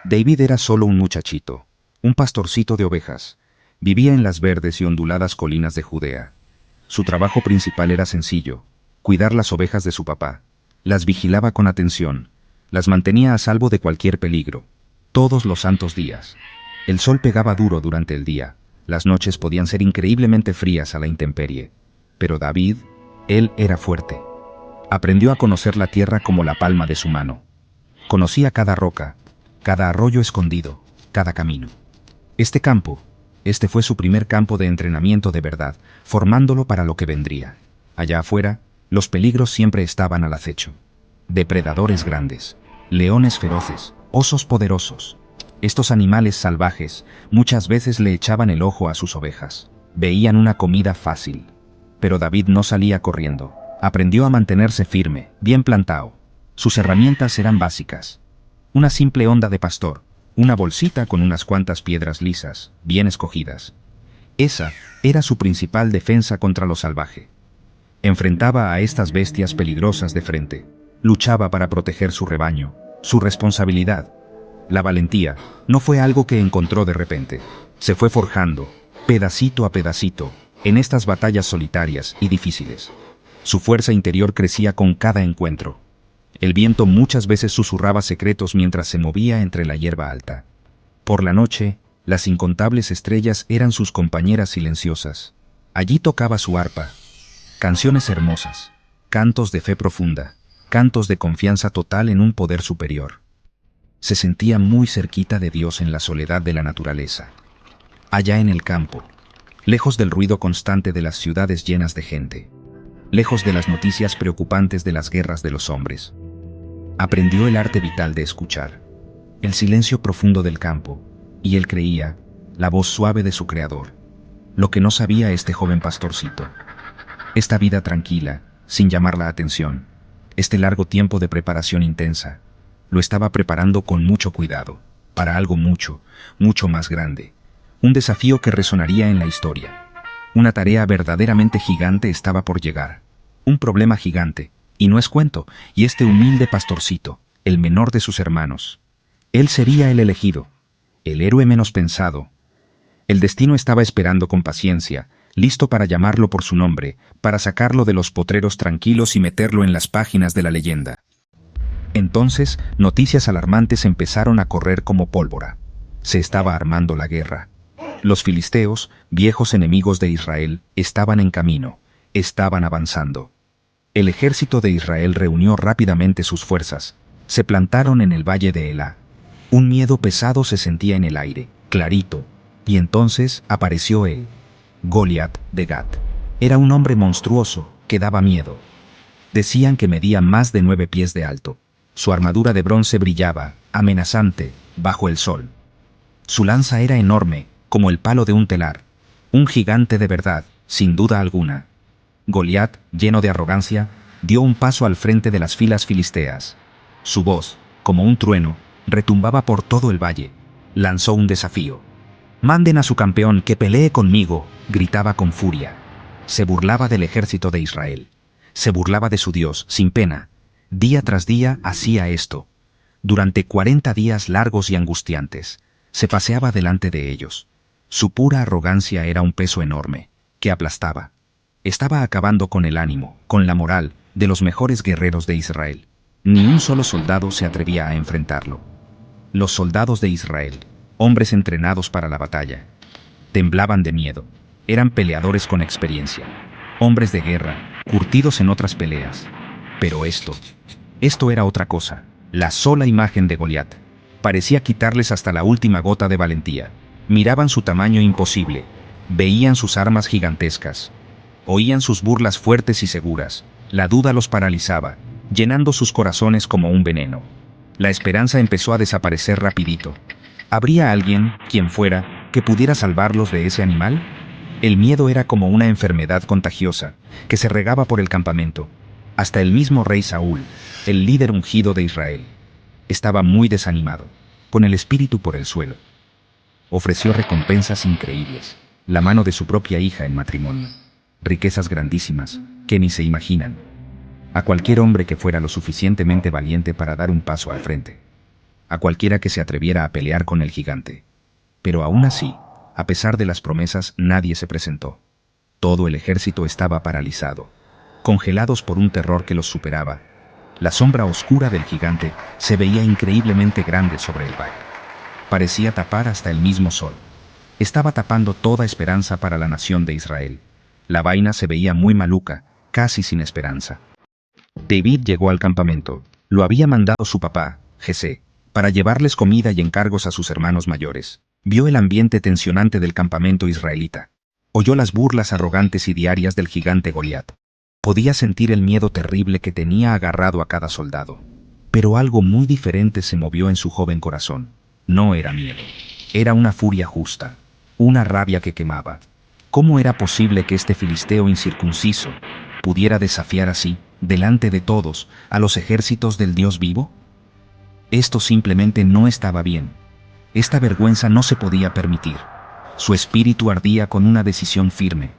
David era solo un muchachito, un pastorcito de ovejas. Vivía en las verdes y onduladas colinas de Judea. Su trabajo principal era sencillo: cuidar las ovejas de su papá. Las vigilaba con atención, las mantenía a salvo de cualquier peligro, todos los santos días. El sol pegaba duro durante el día, las noches podían ser increíblemente frías a la intemperie. Pero David, él era fuerte. Aprendió a conocer la tierra como la palma de su mano. Conocía cada roca, cada arroyo escondido, cada camino. Este fue su primer campo de entrenamiento de verdad, formándolo para lo que vendría. Allá afuera, los peligros siempre estaban al acecho. Depredadores grandes, leones feroces, osos poderosos. Estos animales salvajes muchas veces le echaban el ojo a sus ovejas. Veían una comida fácil. Pero David no salía corriendo. Aprendió a mantenerse firme, bien plantado. Sus herramientas eran básicas: una simple honda de pastor, una bolsita con unas cuantas piedras lisas, bien escogidas. Esa era su principal defensa contra lo salvaje. Enfrentaba a estas bestias peligrosas de frente. Luchaba para proteger su rebaño, su responsabilidad. La valentía no fue algo que encontró de repente. Se fue forjando, pedacito a pedacito, en estas batallas solitarias y difíciles. Su fuerza interior crecía con cada encuentro. El viento muchas veces susurraba secretos mientras se movía entre la hierba alta. Por la noche, las incontables estrellas eran sus compañeras silenciosas. Allí tocaba su arpa. Canciones hermosas, cantos de fe profunda, cantos de confianza total en un poder superior. Se sentía muy cerquita de Dios en la soledad de la naturaleza. Allá en el campo, lejos del ruido constante de las ciudades llenas de gente, lejos de las noticias preocupantes de las guerras de los hombres. Aprendió el arte vital de escuchar, el silencio profundo del campo, y él creía, la voz suave de su creador. Lo que no sabía este joven pastorcito: esta vida tranquila, sin llamar la atención, este largo tiempo de preparación intensa, lo estaba preparando con mucho cuidado, para algo mucho, mucho más grande. Un desafío que resonaría en la historia. Una tarea verdaderamente gigante estaba por llegar. Un problema gigante, y no es cuento, y este humilde pastorcito, el menor de sus hermanos. Él sería el elegido, el héroe menos pensado. El destino estaba esperando con paciencia, listo para llamarlo por su nombre, para sacarlo de los potreros tranquilos y meterlo en las páginas de la leyenda. Entonces, noticias alarmantes empezaron a correr como pólvora. Se estaba armando la guerra. Los filisteos, viejos enemigos de Israel, estaban en camino, estaban avanzando. El ejército de Israel reunió rápidamente sus fuerzas. Se plantaron en el valle de Elá. Un miedo pesado se sentía en el aire, clarito. Y entonces apareció él, Goliat de Gat. Era un hombre monstruoso, que daba miedo. Decían que medía más de 9 pies de alto. Su armadura de bronce brillaba, amenazante, bajo el sol. Su lanza era enorme, como el palo de un telar. Un gigante de verdad, sin duda alguna. Goliat, lleno de arrogancia, dio un paso al frente de las filas filisteas. Su voz, como un trueno, retumbaba por todo el valle. Lanzó un desafío. «Manden a su campeón que pelee conmigo», gritaba con furia. Se burlaba del ejército de Israel. Se burlaba de su Dios, sin pena. Día tras día hacía esto. Durante 40 días largos y angustiantes, se paseaba delante de ellos. Su pura arrogancia era un peso enorme, que aplastaba. Estaba acabando con el ánimo, con la moral, de los mejores guerreros de Israel. Ni un solo soldado se atrevía a enfrentarlo. Los soldados de Israel, hombres entrenados para la batalla, temblaban de miedo. Eran peleadores con experiencia, hombres de guerra, curtidos en otras peleas. Pero esto era otra cosa. La sola imagen de Goliat parecía quitarles hasta la última gota de valentía. Miraban su tamaño imposible, veían sus armas gigantescas, oían sus burlas fuertes y seguras. La duda los paralizaba, llenando sus corazones como un veneno. La esperanza empezó a desaparecer rapidito. ¿Habría alguien, quien fuera, que pudiera salvarlos de ese animal? El miedo era como una enfermedad contagiosa, que se regaba por el campamento. Hasta el mismo rey Saúl, el líder ungido de Israel, estaba muy desanimado, con el espíritu por el suelo. Ofreció recompensas increíbles, la mano de su propia hija en matrimonio, riquezas grandísimas, que ni se imaginan, a cualquier hombre que fuera lo suficientemente valiente para dar un paso al frente. a cualquiera que se atreviera a pelear con el gigante. Pero aún así, a pesar de las promesas, nadie se presentó. Todo el ejército estaba paralizado, congelados por un terror que los superaba. La sombra oscura del gigante se veía increíblemente grande sobre el valle. Parecía tapar hasta el mismo sol. Estaba tapando toda esperanza para la nación de Israel. La vaina se veía muy maluca, casi sin esperanza. David llegó al campamento. Lo había mandado su papá, Jesé, para llevarles comida y encargos a sus hermanos mayores. Vio el ambiente tensionante del campamento israelita. Oyó las burlas arrogantes y diarias del gigante Goliat. Podía sentir el miedo terrible que tenía agarrado a cada soldado. Pero algo muy diferente se movió en su joven corazón. No era miedo. Era una furia justa. Una rabia que quemaba. ¿Cómo era posible que este filisteo incircunciso pudiera desafiar así, delante de todos, a los ejércitos del Dios vivo? Esto simplemente no estaba bien. Esta vergüenza no se podía permitir. Su espíritu ardía con una decisión firme.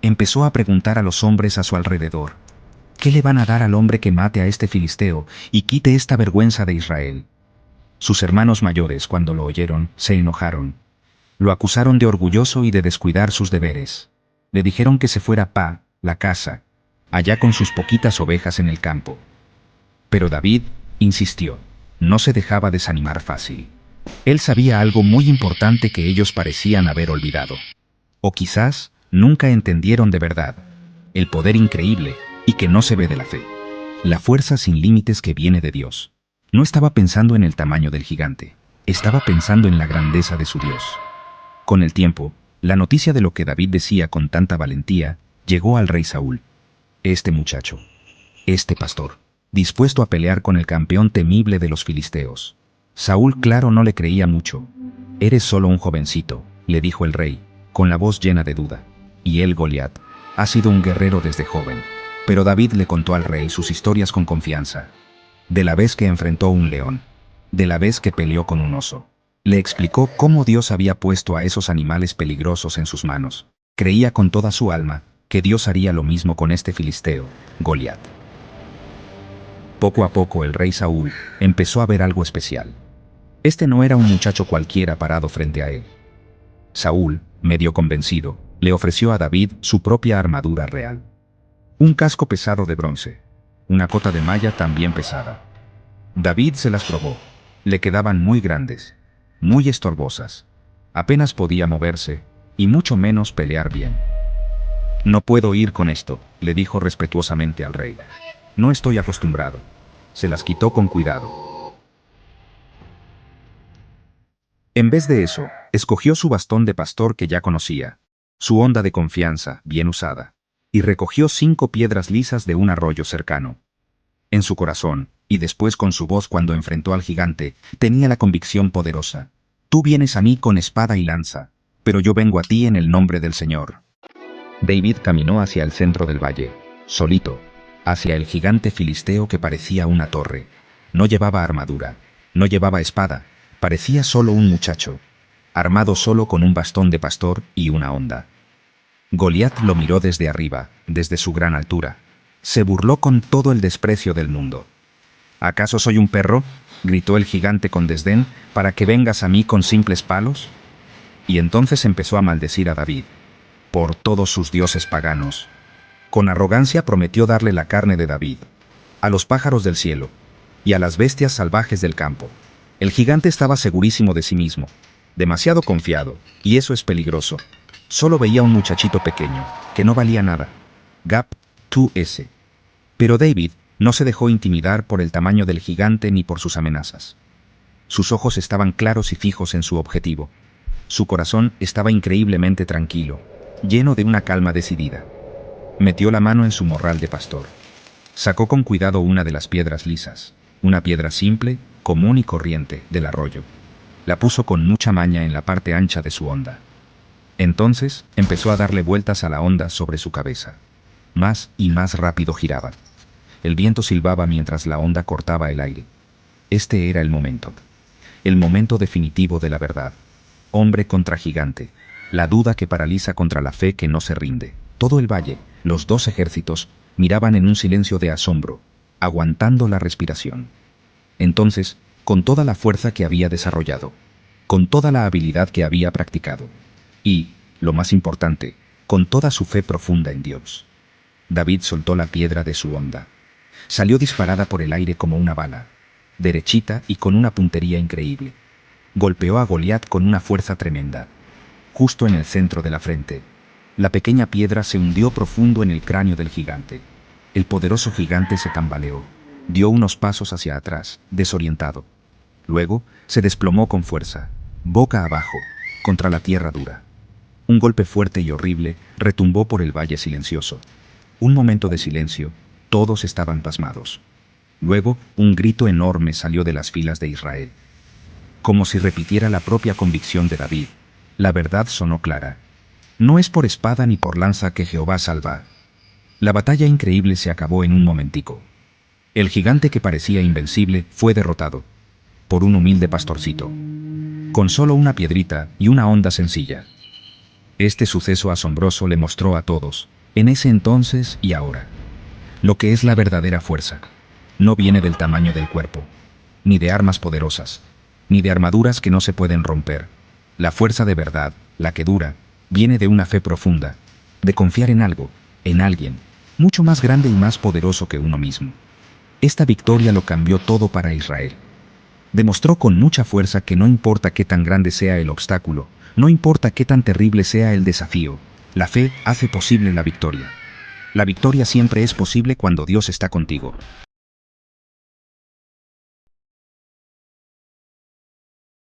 Empezó a preguntar a los hombres a su alrededor: ¿qué le van a dar al hombre que mate a este filisteo y quite esta vergüenza de Israel? Sus hermanos mayores, cuando lo oyeron, se enojaron. Lo acusaron de orgulloso y de descuidar sus deberes. Le dijeron que se fuera pa la casa, allá con sus poquitas ovejas en el campo. Pero David insistió. No se dejaba desanimar fácil. Él sabía algo muy importante que ellos parecían haber olvidado. O quizás nunca entendieron de verdad. El poder increíble y que no se ve de la fe. La fuerza sin límites que viene de Dios. No estaba pensando en el tamaño del gigante. Estaba pensando en la grandeza de su Dios. Con el tiempo, la noticia de lo que David decía con tanta valentía llegó al rey Saúl. Este muchacho, este pastor, dispuesto a pelear con el campeón temible de los filisteos. Saúl, claro, no le creía mucho. Eres solo un jovencito, le dijo el rey, con la voz llena de duda. Y él, Goliat, ha sido un guerrero desde joven. Pero David le contó al rey sus historias con confianza. De la vez que enfrentó a un león, de la vez que peleó con un oso. Le explicó cómo Dios había puesto a esos animales peligrosos en sus manos. Creía con toda su alma que Dios haría lo mismo con este filisteo, Goliat. Poco a poco el rey Saúl empezó a ver algo especial. Este no era un muchacho cualquiera parado frente a él. Saúl, medio convencido, le ofreció a David su propia armadura real. Un casco pesado de bronce, una cota de malla también pesada. David se las probó. Le quedaban muy grandes, muy estorbosas. Apenas podía moverse, y mucho menos pelear bien. No puedo ir con esto, le dijo respetuosamente al rey. No estoy acostumbrado. Se las quitó con cuidado. En vez de eso, escogió su bastón de pastor que ya conocía, su honda de confianza, bien usada, y recogió 5 piedras lisas de un arroyo cercano. En su corazón, y después con su voz cuando enfrentó al gigante, tenía la convicción poderosa: tú vienes a mí con espada y lanza, pero yo vengo a ti en el nombre del Señor. David caminó hacia el centro del valle, solito, hacia el gigante filisteo que parecía una torre. No llevaba armadura, no llevaba espada, parecía solo un muchacho, armado solo con un bastón de pastor y una honda. Goliat lo miró desde arriba, desde su gran altura. Se burló con todo el desprecio del mundo. ¿Acaso soy un perro?, gritó el gigante con desdén, ¿para que vengas a mí con simples palos? Y entonces empezó a maldecir a David, por todos sus dioses paganos. Con arrogancia prometió darle la carne de David, a los pájaros del cielo, y a las bestias salvajes del campo. El gigante estaba segurísimo de sí mismo, demasiado confiado, y eso es peligroso. Solo veía un muchachito pequeño, que no valía nada. Gap, 2S. Pero David no se dejó intimidar por el tamaño del gigante ni por sus amenazas. Sus ojos estaban claros y fijos en su objetivo. Su corazón estaba increíblemente tranquilo, lleno de una calma decidida. Metió la mano en su morral de pastor. Sacó con cuidado una de las piedras lisas, una piedra simple, común y corriente, del arroyo. La puso con mucha maña en la parte ancha de su honda. Entonces empezó a darle vueltas a la honda sobre su cabeza. Más y más rápido giraba. El viento silbaba mientras la honda cortaba el aire. Este era el momento definitivo de la verdad. Hombre contra gigante, la duda que paraliza contra la fe que no se rinde. Todo el valle, los 2 ejércitos, miraban en un silencio de asombro, aguantando la respiración. Entonces, con toda la fuerza que había desarrollado, con toda la habilidad que había practicado y, lo más importante, con toda su fe profunda en Dios. David soltó la piedra de su honda. Salió disparada por el aire como una bala, derechita y con una puntería increíble. Golpeó a Goliat con una fuerza tremenda, justo en el centro de la frente. La pequeña piedra se hundió profundo en el cráneo del gigante. El poderoso gigante se tambaleó, dio unos pasos hacia atrás, desorientado. Luego, se desplomó con fuerza, boca abajo, contra la tierra dura. Un golpe fuerte y horrible retumbó por el valle silencioso. Un momento de silencio, todos estaban pasmados. Luego, un grito enorme salió de las filas de Israel. Como si repitiera la propia convicción de David, la verdad sonó clara. No es por espada ni por lanza que Jehová salva. La batalla increíble se acabó en un momentico. El gigante que parecía invencible fue derrotado por un humilde pastorcito, con solo una piedrita y una honda sencilla. Este suceso asombroso le mostró a todos, en ese entonces y ahora, lo que es la verdadera fuerza. No viene del tamaño del cuerpo, ni de armas poderosas, ni de armaduras que no se pueden romper. La fuerza de verdad, la que dura, viene de una fe profunda, de confiar en algo, en alguien, mucho más grande y más poderoso que uno mismo. Esta victoria lo cambió todo para Israel. Demostró con mucha fuerza que no importa qué tan grande sea el obstáculo, no importa qué tan terrible sea el desafío, la fe hace posible la victoria. La victoria siempre es posible cuando Dios está contigo.